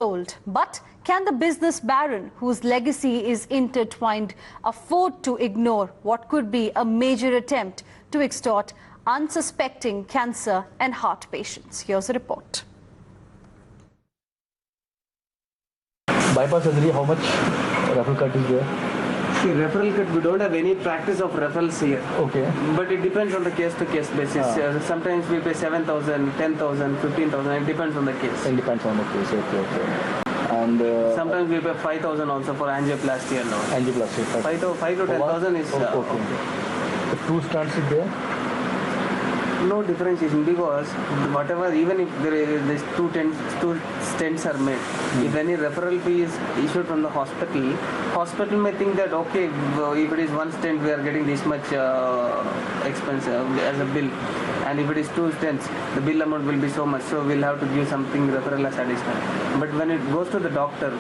Old. But can the business baron, whose legacy is intertwined, afford to ignore what could be a major attempt to extort unsuspecting cancer and heart patients? Here's a report. Bypass surgery, how much referral cut is there? See, referral cut, we don't have any practice of referrals here. Okay. But it depends on the case-to-case basis. Sometimes we pay 7,000, 10,000, 15,000. It depends on the case. It depends on the case. Okay. And sometimes we pay 5,000 also for angioplasty and all. Angioplasty. 5 to 10,000 is okay. The two stents is there? No differentiation, because whatever, even if there is two stents are made, if any referral fee is issued from the hospital may think that okay, if it is one stent we are getting this much expense as a bill, and if it is two stents the bill amount will be so much, so we'll have to give something referral as additional. But when it goes to the doctor,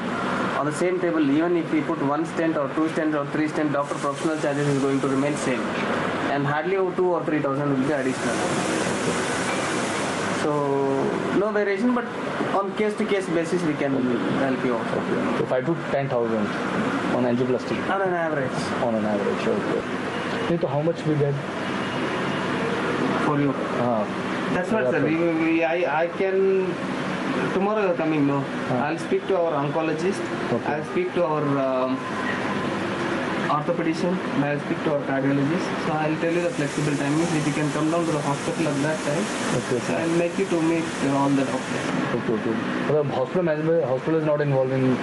on the same table, even if we put one stent or two stents or three stents, doctor professional charges is going to remain same. And hardly 2,000 or 3,000 will be additional. So no variation, but on case-to-case basis we can help you out. Okay. So 5 to 10,000 on angioplasty. On an average. On an average, okay. So how much we get for you? That's what, sir. I can. Tomorrow you are coming, no? I'll speak to our oncologist. Okay. I'll speak to our orthopedician, and I'll speak to our cardiologist. So I'll tell you the flexible timings. If you can come down to the hospital at that time, okay, so I'll make you to meet all the doctors. Okay. So the hospital is not involved in...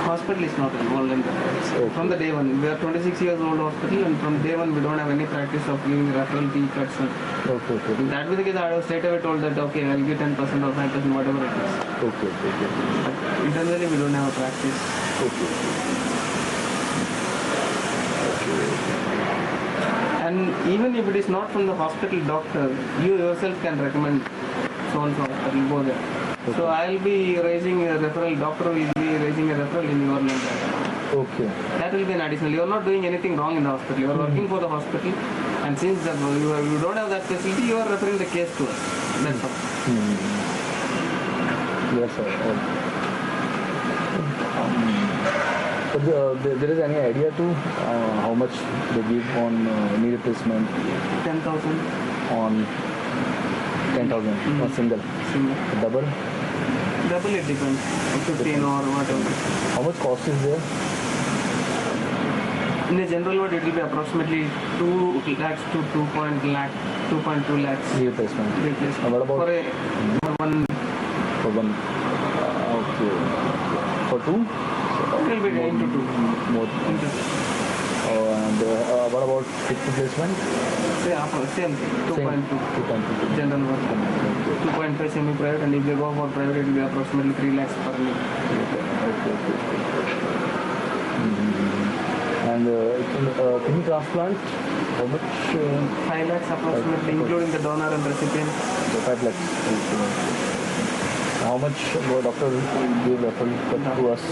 Hospital is not involved in that. Okay. From the day one. We are 26 years old hospital, and from day one we don't have any practice of giving referral fee cuts. Okay. If that was the case, I would have straight away told that okay, I'll give 10% or 5%, whatever it is. Okay. But internally we don't have a practice. Okay. And even if it is not from the hospital doctor, you yourself can recommend so-and-so hospital, go there. Okay. So I'll be raising a referral, doctor will be raising a referral in your name. Okay. That will be an additional. You are not doing anything wrong in the hospital. You are working for the hospital, and since you don't have that facility, you are referring the case to us. That's all. Yes, sir. But there is any idea to how much they give on knee replacement? 10,000. On 10,000 or single? Double? Double it depends. 15 or whatever. How much cost is there? In a general word, it will be approximately 2 lakhs to 2.2 lakhs. Knee replacement. What about for one? For one. Okay. For two? It will be into 2. More. And what about hip replacement? Same thing. 2.2. General one. 2.5 semi-private, and if they go for private, it will be approximately 3 lakhs per knee. Okay. And kidney transplant, how much? 5 lakhs approximately, including the donor and recipient. So 5 lakhs. How much doctor give referral to us?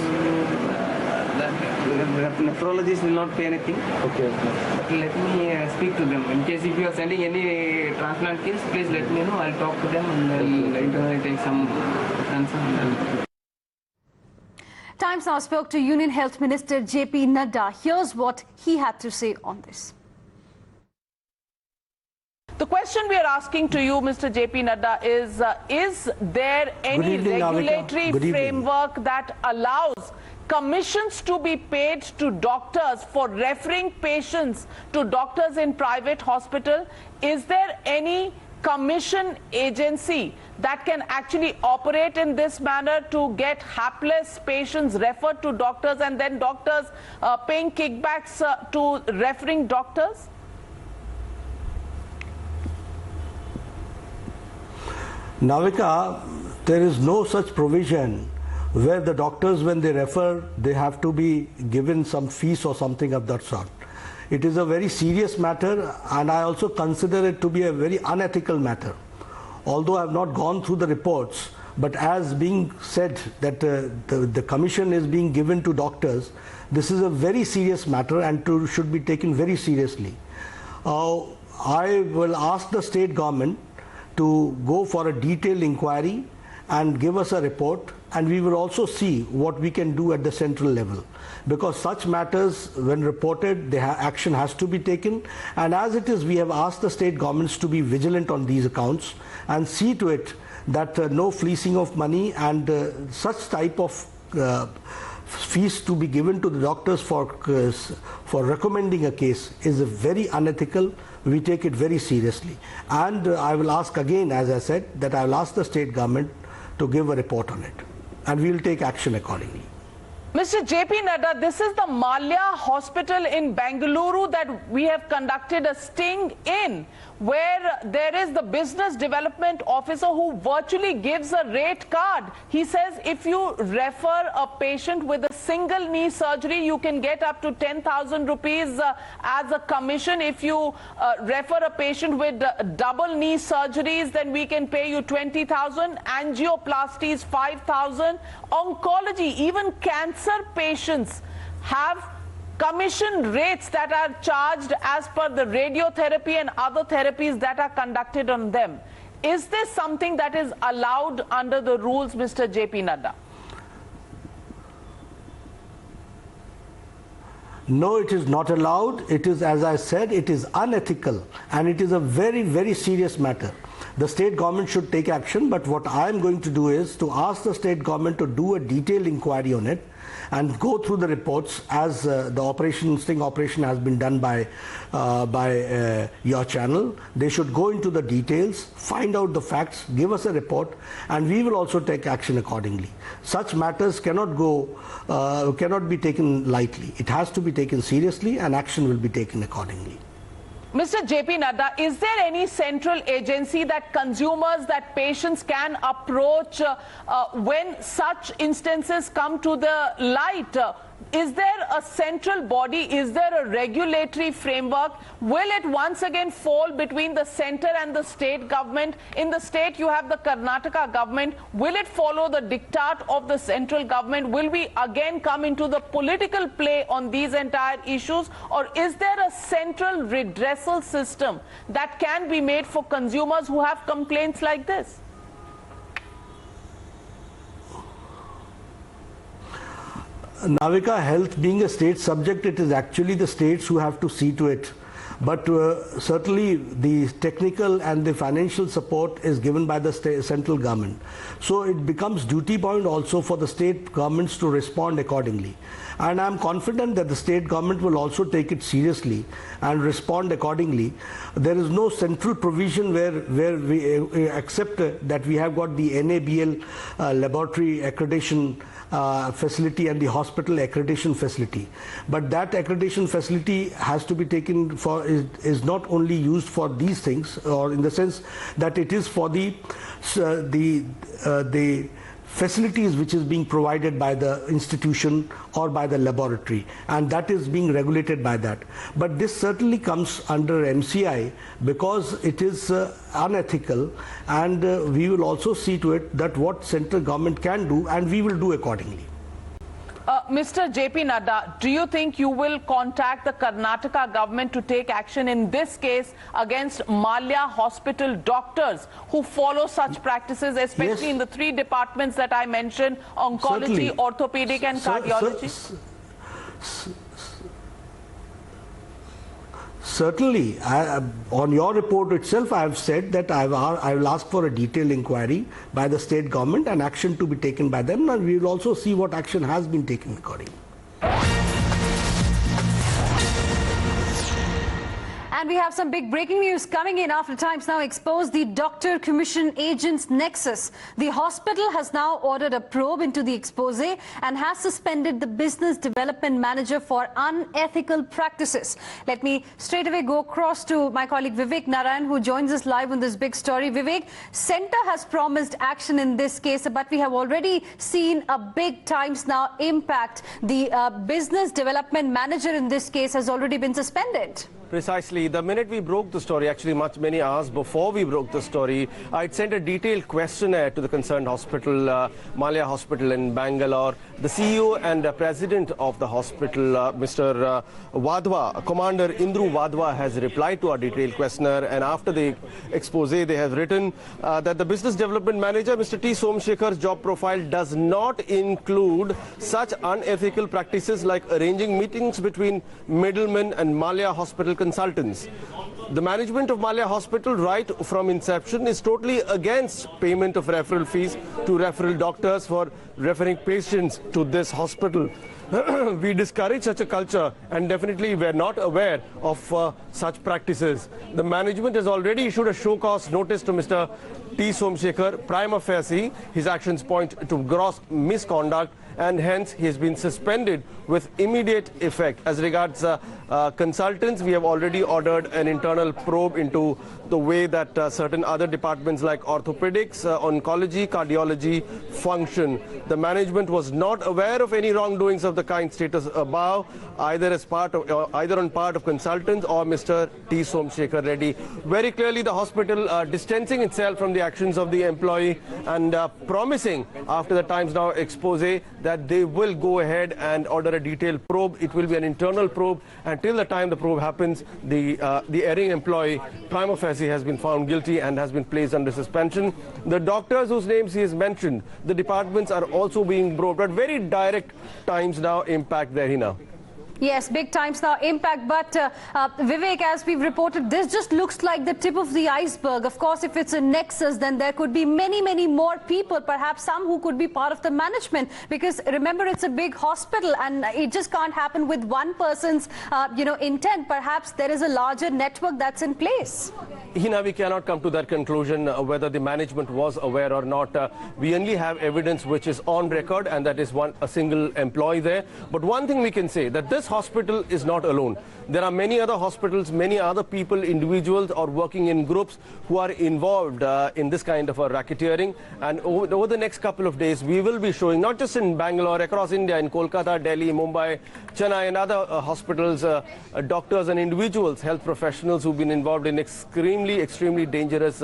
Nephrologists will not pay anything. Okay. But let me speak to them. In case if you are sending any transplant case, please let me know. I'll talk to them and I'll internally take some answer. Times Now spoke to Union Health Minister J.P. Nadda. Here's what he had to say on this. The question we are asking to you, Mr. J.P. Nadda, is there any regulatory framework that allows commissions to be paid to doctors for referring patients to doctors in private hospital? Is there any commission agency that can actually operate in this manner to get hapless patients referred to doctors and then doctors paying kickbacks to referring doctors? Navika, there is no such provision where the doctors, when they refer, they have to be given some fees or something of that sort. It is a very serious matter, and I also consider it to be a very unethical matter. Although I have not gone through the reports, but as being said that the commission is being given to doctors, this is a very serious matter and should be taken very seriously. I will ask the state government to go for a detailed inquiry and give us a report and we will also see what we can do at the central level, because such matters, when reported, action has to be taken. And as it is, we have asked the state governments to be vigilant on these accounts and see to it that no fleecing of money and such type of fees to be given to the doctors for recommending a case is very unethical. We take it very seriously, and I will ask again, as I said, that I will ask the state government to give a report on it, and we will take action accordingly. Mr. JP Nadda, this is the Malya Hospital in Bengaluru that we have conducted a sting in, where there is the business development officer who virtually gives a rate card. He says if you refer a patient with a single knee surgery, you can get up to 10,000 rupees as a commission. If you refer a patient with double knee surgeries, then we can pay you 20,000. Angioplasties, 5,000. Oncology, even cancer patients have commission rates that are charged as per the radiotherapy and other therapies that are conducted on them. Is this something that is allowed under the rules, Mr. JP Nadda? No, it is not allowed. It is, as I said, it is unethical, and it is a very, very serious matter. The state government should take action, but what I am going to do is to ask the state government to do a detailed inquiry on it and go through the reports, as the sting operation has been done by your channel. They should go into the details, find out the facts, give us a report, and we will also take action accordingly. Such matters cannot be taken lightly. It has to be taken seriously, and action will be taken accordingly. Mr. JP Nadda, is there any central agency that consumers, that patients can approach when such instances come to the light? Is there a central body? Is there a regulatory framework? Will it once again fall between the center and the state government? In the state, you have the Karnataka government. Will it follow the diktat of the central government? Will we again come into the political play on these entire issues? Or is there a central redressal system that can be made for consumers who have complaints like this? Navika, health being a state subject, it is actually the states who have to see to it. But certainly the technical and the financial support is given by the central government. So it becomes duty bound also for the state governments to respond accordingly. And I am confident that the state government will also take it seriously and respond accordingly. There is no central provision where we accept that we have got the NABL laboratory accreditation facility and the hospital accreditation facility, but that accreditation facility has to be taken for is not only used for these things, or in the sense that it is for the facilities which is being provided by the institution or by the laboratory, and that is being regulated by that. But this certainly comes under MCI because it is unethical, and we will also see to it that what central government can do, and we will do accordingly. Mr. JP Nadda, do you think you will contact the Karnataka government to take action in this case against Malya Hospital doctors who follow such practices, especially in the three departments that I mentioned, oncology, certainly, orthopedic and cardiology? Certainly. On your report itself, I have said that I will ask for a detailed inquiry by the state government and action to be taken by them, and we will also see what action has been taken accordingly. And we have some big breaking news coming in after Times Now exposed the doctor commission agents nexus. The hospital has now ordered a probe into the expose and has suspended the business development manager for unethical practices. Let me straight away go across to my colleague Vivek Narayan, who joins us live on this big story. Vivek, Centre has promised action in this case, but we have already seen a big Times Now impact. The business development manager in this case has already been suspended. Precisely. The minute we broke the story, actually many hours before we broke the story, I'd sent a detailed questionnaire to the concerned hospital, Malia Hospital in Bangalore. The CEO and president of the hospital, Mr. Wadhwa, Commander Indru Wadhwa, has replied to our detailed questionnaire, and after the expose, they have written that the business development manager, Mr. T. Somshekhar's job profile does not include such unethical practices like arranging meetings between middlemen and Malia Hospital consultants. The management of Malia Hospital right from inception is totally against payment of referral fees to referral doctors for referring patients to this hospital. We discourage such a culture, and definitely we're not aware of such practices. The management has already issued a show cause notice to Mr. T. Somshekhar. Prima facie, his actions point to gross misconduct, and hence he has been suspended with immediate effect. As regards consultants, we have already ordered an internal probe into the way that certain other departments like orthopedics, oncology, cardiology function. The management was not aware of any wrongdoings of the kind status above, either on part of consultants or Mr. T. Somshekhar Reddy. Very clearly, the hospital distancing itself from the actions of the employee and promising after the Times Now expose that they will go ahead and order a detailed probe. It will be an internal probe, and till the time the probe happens, the erring employee prima facie has been found guilty and has been placed under suspension. The doctors whose names he has mentioned, the departments are also being probed, but very direct Times Now impact there, Hina. Yes, big Times Now impact. But Vivek, as we've reported, this just looks like the tip of the iceberg. Of course, if it's a nexus, then there could be many more people, perhaps some who could be part of the management. Because remember, it's a big hospital and it just can't happen with one person's, intent. Perhaps there is a larger network that's in place. Hina, we cannot come to that conclusion whether the management was aware or not. We only have evidence which is on record, and that is a single employee there. But one thing we can say, that this hospital is not alone. There are many other hospitals, many other people, individuals or working in groups who are involved in this kind of a racketeering. And over the next couple of days, we will be showing, not just in Bangalore, across India, in Kolkata, Delhi, Mumbai, Chennai and other hospitals, doctors and individuals, health professionals who've been involved in extremely dangerous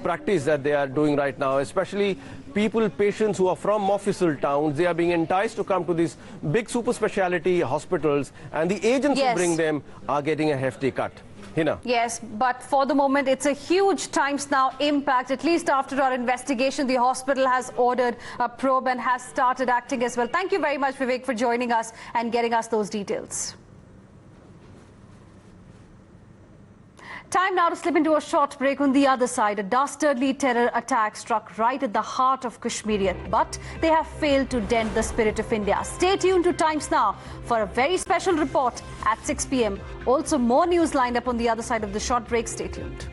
practice that they are doing right now, especially patients who are from Mofussil towns. They are being enticed to come to these big super speciality hospitals, and the agents who bring them are getting a hefty cut. Hina. Yes, but for the moment, it's a huge Times Now impact. At least after our investigation, the hospital has ordered a probe and has started acting as well. Thank you very much, Vivek, for joining us and getting us those details. Time now to slip into a short break. On the other side, a dastardly terror attack struck right at the heart of Kashmiriat, but they have failed to dent the spirit of India. Stay tuned to Times Now for a very special report at 6 p.m. Also, more news lined up on the other side of the short break. Stay tuned.